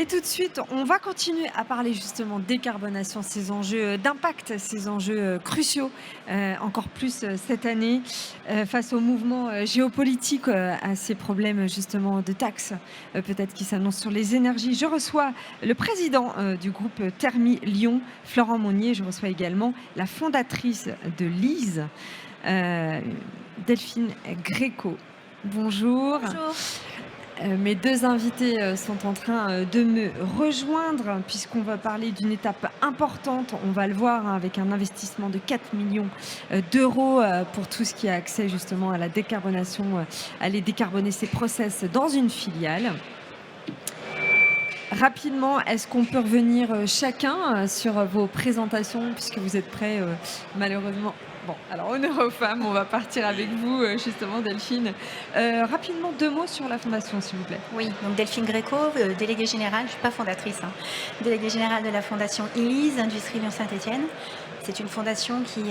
Et tout de suite, on va continuer à parler justement décarbonation, ces enjeux d'impact, ces enjeux cruciaux, encore plus cette année, face aux mouvements géopolitiques, à ces problèmes justement de taxes, peut-être qui s'annoncent sur les énergies. Je reçois le président du groupe Thermi Lyon, Florent Monnier. Je reçois également la fondatrice de Lise, Delphine Gréco. Bonjour. Bonjour. Mes deux invités sont en train de me rejoindre puisqu'on va parler d'une étape importante. On va le voir hein, avec un investissement de 4 millions d'euros pour tout ce qui a accès justement à la décarbonation, aller décarboner ses process dans une filiale. Rapidement, est-ce qu'on peut revenir chacun sur vos présentations puisque vous êtes prêts malheureusement. Bon, alors honneur aux femmes, on va partir avec vous justement Delphine. Rapidement, 2 mots sur la fondation s'il vous plaît. Oui, donc Delphine Gréco, déléguée générale, je ne suis pas fondatrice, hein, déléguée générale de la fondation Elise, Industrie Lyon Saint-Étienne. C'est une fondation qui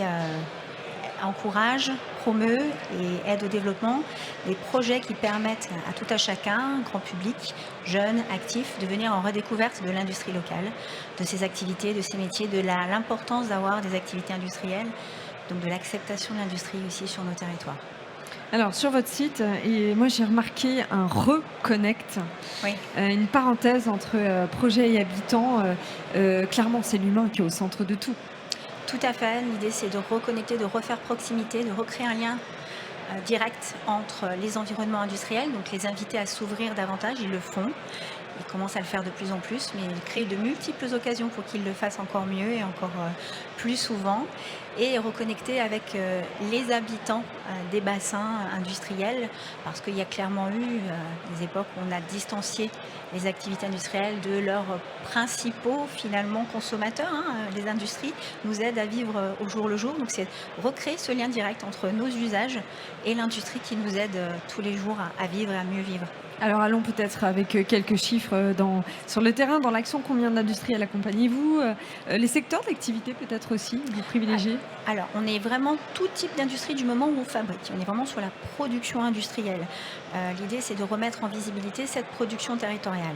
encourage, promeut et aide au développement des projets qui permettent à tout à chacun, grand public, jeunes, actifs, de venir en redécouverte de l'industrie locale, de ses activités, de ses métiers, de l'importance d'avoir des activités industrielles, donc de l'acceptation de l'industrie aussi sur nos territoires. Alors sur votre site, et moi j'ai remarqué un reconnect, Oui. une parenthèse entre projet et habitants. Clairement, c'est l'humain qui est au centre de tout. Tout à fait. L'idée, c'est de reconnecter, de refaire proximité, de recréer un lien direct entre les environnements industriels, donc les inviter à s'ouvrir davantage, ils le font. Ils commencent à le faire de plus en plus, mais ils créent de multiples occasions pour qu'ils le fassent encore mieux et encore plus souvent. Et reconnecter avec les habitants des bassins industriels, parce qu'il y a clairement eu des époques où on a distancié les activités industrielles de leurs principaux finalement consommateurs. Les industries nous aident à vivre au jour le jour, donc c'est recréer ce lien direct entre nos usages et l'industrie qui nous aide tous les jours à vivre et à mieux vivre. Alors allons peut-être avec quelques chiffres sur le terrain, dans l'action. Combien d'industriels accompagnez-vous? Les secteurs d'activité peut-être aussi, vous privilégiez? Alors, on est vraiment tout type d'industrie du moment où on fabrique. On est vraiment sur la production industrielle. L'idée, c'est de remettre en visibilité cette production territoriale.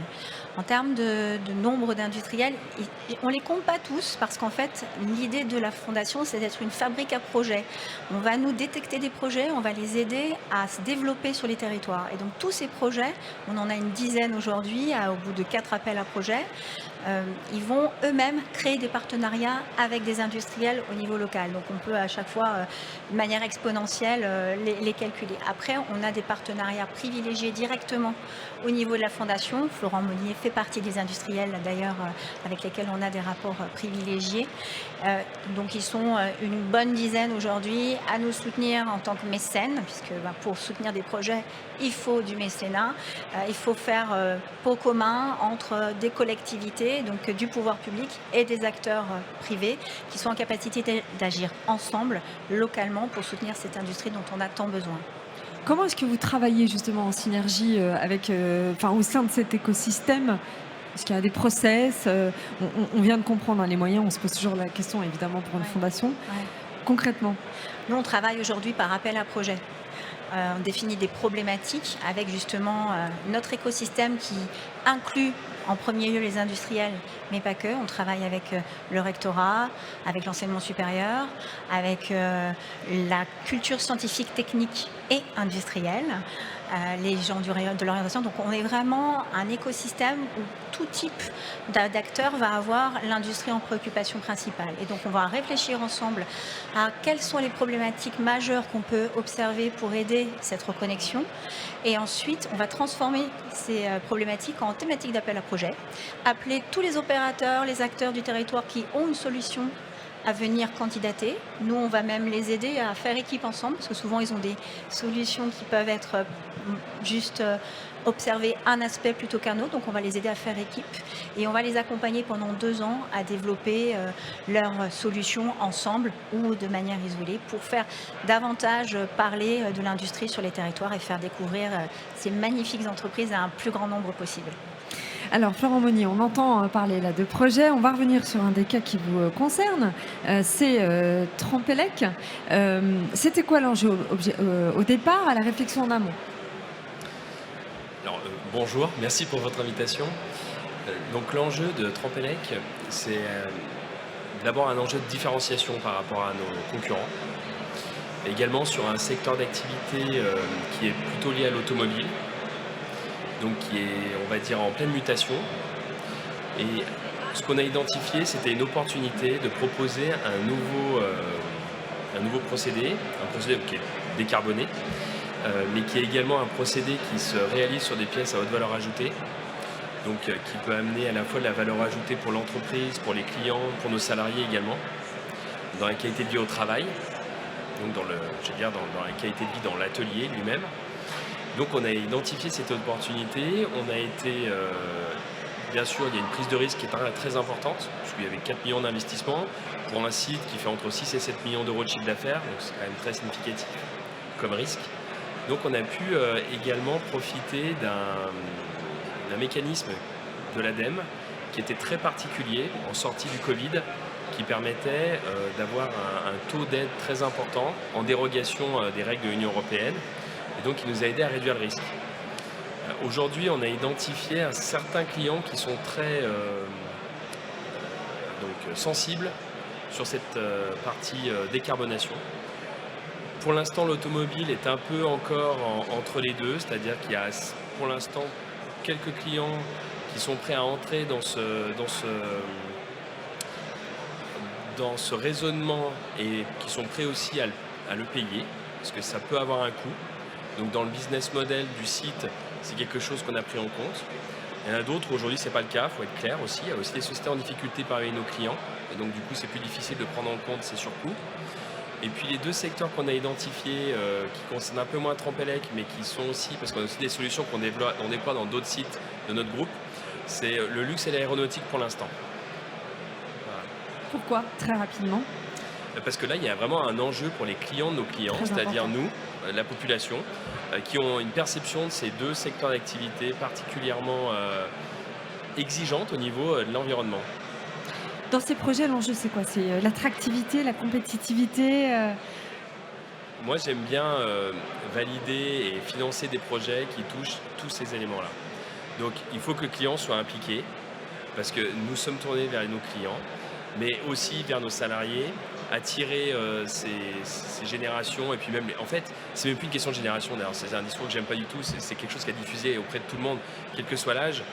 En termes de nombre d'industriels, on ne les compte pas tous parce qu'en fait, l'idée de la fondation, c'est d'être une fabrique à projets. On va nous détecter des projets, on va les aider à se développer sur les territoires. Et donc, tous ces projets, on en a une dizaine aujourd'hui, au bout de 4 appels à projets. Ils vont eux-mêmes créer des partenariats avec des industriels au niveau local. Donc on peut à chaque fois, de manière exponentielle, les calculer. Après, on a des partenariats privilégiés directement au niveau de la fondation. Florent Monnier fait partie des industriels d'ailleurs avec lesquels on a des rapports privilégiés. Donc ils sont une bonne dizaine aujourd'hui à nous soutenir en tant que mécènes, puisque pour soutenir des projets, il faut du mécénat. Il faut faire pot commun entre des collectivités, donc du pouvoir public et des acteurs privés qui sont en capacité d'agir ensemble, localement, pour soutenir cette industrie dont on a tant besoin. Comment est-ce que vous travaillez justement en synergie au sein de cet écosystème? Est-ce qu'il y a des process? On vient de comprendre les moyens, on se pose toujours la question évidemment pour une fondation. Ouais. Concrètement? Nous, on travaille aujourd'hui par appel à projet. On définit des problématiques avec justement notre écosystème qui inclut en premier lieu les industriels, mais pas que. On travaille avec le rectorat, avec l'enseignement supérieur, avec la culture scientifique, technique et industrielle, les gens de l'orientation. Donc on est vraiment un écosystème où tout type d'acteurs va avoir l'industrie en préoccupation principale. Et donc on va réfléchir ensemble à quelles sont les problématiques majeures qu'on peut observer pour aider cette reconnexion. Et ensuite, on va transformer ces problématiques en thématiques d'appel à projet, appeler tous les opérateurs, les acteurs du territoire qui ont une solution à venir candidater. Nous, on va même les aider à faire équipe ensemble, parce que souvent, ils ont des solutions qui peuvent être juste observer un aspect plutôt qu'un autre. Donc, on va les aider à faire équipe et on va les accompagner pendant 2 ans à développer leurs solutions ensemble ou de manière isolée pour faire davantage parler de l'industrie sur les territoires et faire découvrir ces magnifiques entreprises à un plus grand nombre possible. Alors Florent Monnier, on entend parler là de projets. On va revenir sur un des cas qui vous concerne. C'est Trempelec. C'était quoi l'enjeu au départ, à la réflexion en amont? Alors, bonjour, merci pour votre invitation. Donc l'enjeu de Trampelec, c'est d'abord un enjeu de différenciation par rapport à nos concurrents. Également sur un secteur d'activité qui est plutôt lié à l'automobile, donc qui est, on va dire, en pleine mutation. Et ce qu'on a identifié, c'était une opportunité de proposer un nouveau procédé, un procédé qui est décarboné, mais qui est également un procédé qui se réalise sur des pièces à haute valeur ajoutée, donc qui peut amener à la fois de la valeur ajoutée pour l'entreprise, pour les clients, pour nos salariés également, dans la qualité de vie au travail, donc dans la qualité de vie dans l'atelier lui-même. Donc on a identifié cette opportunité, on a été, bien sûr, il y a une prise de risque qui est très importante, puisqu'il y avait 4 millions d'investissements pour un site qui fait entre 6 et 7 millions d'euros de chiffre d'affaires, donc c'est quand même très significatif comme risque. Donc on a pu également profiter d'un mécanisme de l'ADEME qui était très particulier en sortie du Covid, qui permettait d'avoir un taux d'aide très important en dérogation des règles de l'Union européenne, et donc qui nous a aidé à réduire le risque. Aujourd'hui, on a identifié certains clients qui sont très sensibles sur cette partie décarbonation. Pour l'instant, l'automobile est un peu encore entre les deux, c'est-à-dire qu'il y a pour l'instant quelques clients qui sont prêts à entrer dans ce raisonnement et qui sont prêts aussi à le payer, parce que ça peut avoir un coût. Donc dans le business model du site, c'est quelque chose qu'on a pris en compte. Il y en a d'autres, aujourd'hui c'est pas le cas, il faut être clair aussi. Il y a aussi des sociétés en difficulté parmi nos clients, et donc du coup c'est plus difficile de prendre en compte ces surcoûts. Et puis les deux secteurs qu'on a identifiés, qui concernent un peu moins Trampelec, mais qui sont aussi, parce qu'on a aussi des solutions qu'on déploie dans d'autres sites de notre groupe, c'est le luxe et l'aéronautique pour l'instant. Voilà. Pourquoi? Très rapidement. Parce que là, il y a vraiment un enjeu pour les clients de nos clients, Très c'est-à-dire important. nous, la population, qui ont une perception de ces deux secteurs d'activité particulièrement exigeante au niveau de l'environnement. Dans ces projets, l'enjeu, c'est quoi? C'est l'attractivité, la compétitivité Moi, j'aime bien valider et financer des projets qui touchent tous ces éléments-là. Donc, il faut que le client soit impliqué, parce que nous sommes tournés vers nos clients, mais aussi vers nos salariés, attirer ces générations, et puis même, en fait, c'est même plus une question de génération, d'ailleurs, c'est un discours que j'aime pas du tout, c'est quelque chose qui a diffusé auprès de tout le monde, quel que soit l'âge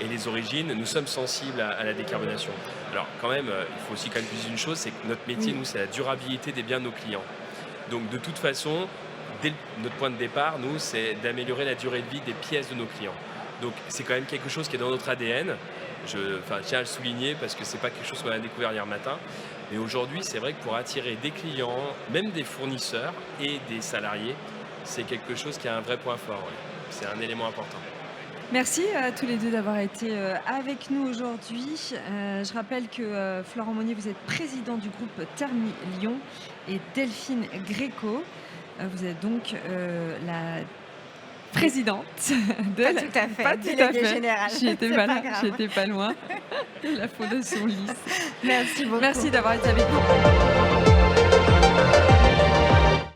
et les origines, nous sommes sensibles à la décarbonation. Alors quand même, il faut aussi quand même préciser une chose, c'est que notre métier, nous, c'est la durabilité des biens de nos clients. Donc de toute façon, dès notre point de départ, nous, c'est d'améliorer la durée de vie des pièces de nos clients. Donc c'est quand même quelque chose qui est dans notre ADN. Je tiens à le souligner parce que c'est pas quelque chose qu'on a découvert hier matin. Mais aujourd'hui, c'est vrai que pour attirer des clients, même des fournisseurs et des salariés, c'est quelque chose qui a un vrai point fort. Ouais. C'est un élément important. Merci à tous les deux d'avoir été avec nous aujourd'hui. Je rappelle que Florent Monnier, vous êtes président du groupe Thermi Lyon, et Delphine Gréco, vous êtes donc la présidente de Pas tout à fait, Pas tout déléguée à fait. générale. J'étais C'est pas pas là, grave. j'étais pas loin. De la Fondation Lys. Merci beaucoup. Merci d'avoir été avec nous.